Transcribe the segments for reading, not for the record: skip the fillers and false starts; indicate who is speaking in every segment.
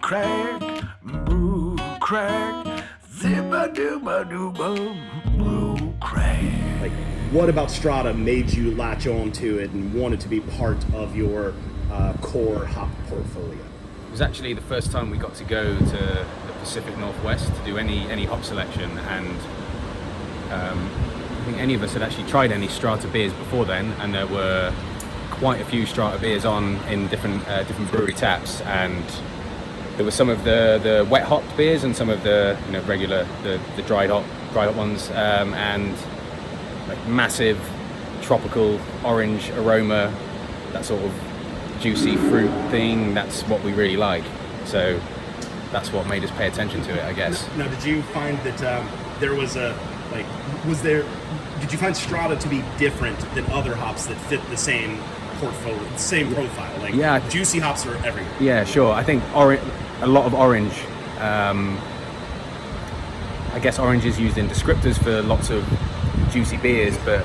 Speaker 1: BrewCraic, zibba-dooba-dooba, BrewCraic.
Speaker 2: Like, what about Strata made you latch on to it and want it to be part of your core hop portfolio?
Speaker 3: It was actually the first time we got to go to the Pacific Northwest to do any hop selection, and I think any of us had actually tried any Strata beers before then, and there were quite a few Strata beers on in different brewery taps, and there were some of the wet hopped beers and some of the regular the dried hop ones, and like massive tropical orange aroma, that sort of juicy fruit thing. That's what we really like, so that's what made us pay attention to it, I guess.
Speaker 2: Now, did you find that there was did you find Strata to be different than other hops that fit the same portfolio, same profile? Like,
Speaker 3: yeah,
Speaker 2: juicy hops are everywhere.
Speaker 3: Yeah, sure. I think a lot of orange. I guess orange is used in descriptors for lots of juicy beers, but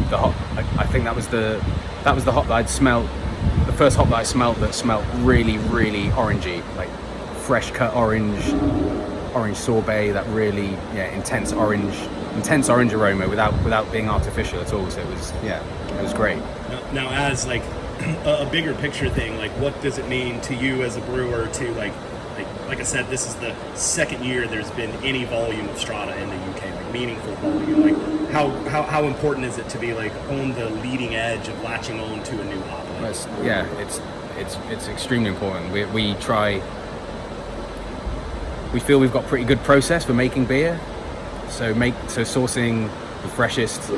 Speaker 3: the hop, I think that was the hop that I'd smelt, the first hop that I smelt that smelt really, really orangey, like fresh cut orange sorbet, that really intense orange aroma without being artificial at all. So it was great.
Speaker 2: Now, as like a bigger picture thing, like, what does it mean to you as a brewer to like I said, this is the second year there's been any volume of Strata in the UK, like meaningful volume. Like, how important is it to be like on the leading edge of latching on to a new hop?
Speaker 3: It's extremely important. We feel we've got pretty good process for making beer. So sourcing the freshest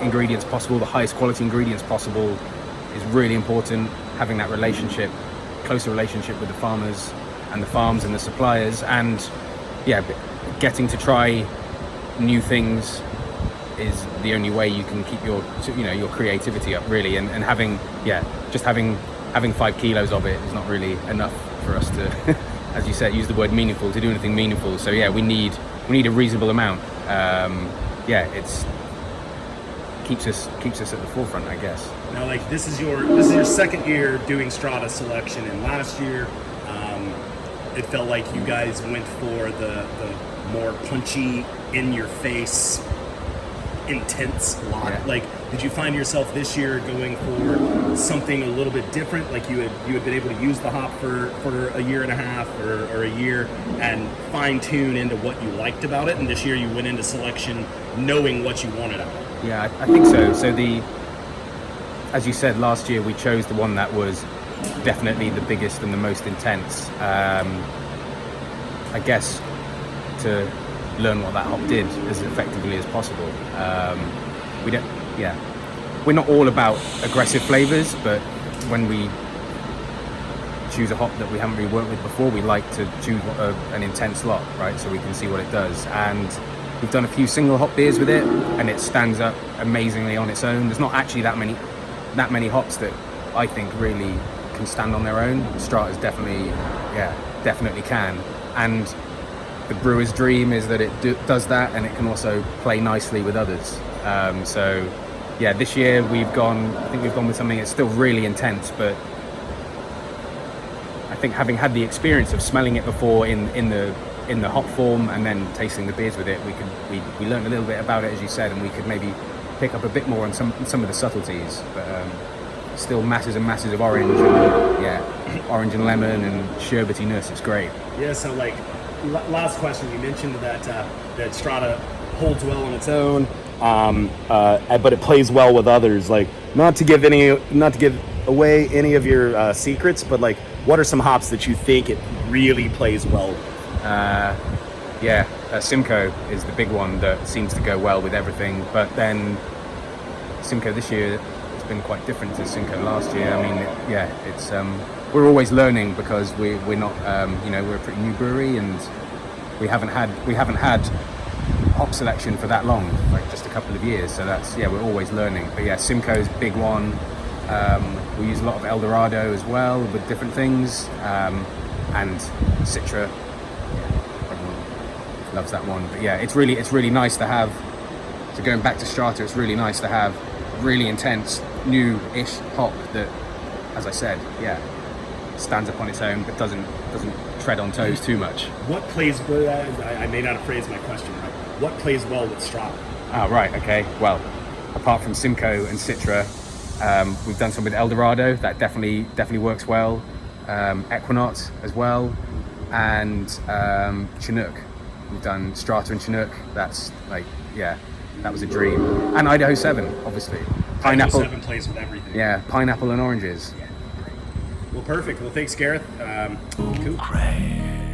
Speaker 3: ingredients possible, the highest quality ingredients possible, is really important. Having that closer relationship with the farmers and the farms and the suppliers, and getting to try new things is the only way you can keep your creativity up, really. And having 5 kilos of it is not really enough for us to, as you said, use the word meaningful, to do anything meaningful. So we need a reasonable amount. It's keeps us at the forefront, I guess.
Speaker 2: Now, like, this is your second year doing Strata selection, and last year it felt like you guys went for the more punchy, in your face, intense lot. Yeah. Like, did you find yourself this year going for something a little bit different? Like, you had been able to use the hop for a year and a half or a year and fine tune into what you liked about it, and this year you went into selection knowing what you wanted out of it?
Speaker 3: Yeah, I think so. So as you said, last year we chose the one that was definitely the biggest and the most intense. I guess to learn what that hop did as effectively as possible. We're not all about aggressive flavors, but when we choose a hop that we haven't really worked with before, we like to choose an intense lot, right? So we can see what it does. And we've done a few single hop beers with it, and it stands up amazingly on its own. There's not actually that many hops that I think really can stand on their own. Strata's definitely can. And the brewer's dream is that it does that, and it can also play nicely with others. This year we've gone with something that's still really intense, but I think having had the experience of smelling it before in the hop form and then tasting the beers with it, we learned a little bit about it, as you said, and we could maybe pick up a bit more on some of the subtleties, but still masses and masses of orange and lemon and sherbetiness. It's great.
Speaker 2: Yeah. So, like, last question, you mentioned that Strata holds well on its own, but it plays well with others. Like, not to give away any of your secrets, but like, what are some hops that you think it really plays well with?
Speaker 3: Simcoe is the big one that seems to go well with everything, but then Simcoe this year has been quite different to Simcoe last year. I mean, it's we're always learning because we're not we're a pretty new brewery, and we haven't had hop selection for that long, like just a couple of years. So that's we're always learning. But Simcoe's big one. We use a lot of Eldorado as well with different things, and Citra. Everyone loves that one. But it's really nice to have. So going back to Strata, it's really nice to have really intense, new-ish hop that, as I said, stands up on its own, but doesn't tread on toes too much.
Speaker 2: What plays? I may not have phrased my question right. What plays well with Strata?
Speaker 3: Ah, right, okay. Well, apart from Simcoe and Citra, we've done some with Eldorado that definitely works well. Equinox as well, and Chinook. We've done Strata and Chinook. That's like, yeah, that was a dream. And Idaho 7, obviously. Pineapple.
Speaker 2: Idaho 7 plays with everything.
Speaker 3: Yeah, pineapple and oranges.
Speaker 2: Well, perfect. Well, thanks, Gareth. Cool.
Speaker 1: BrewCraic.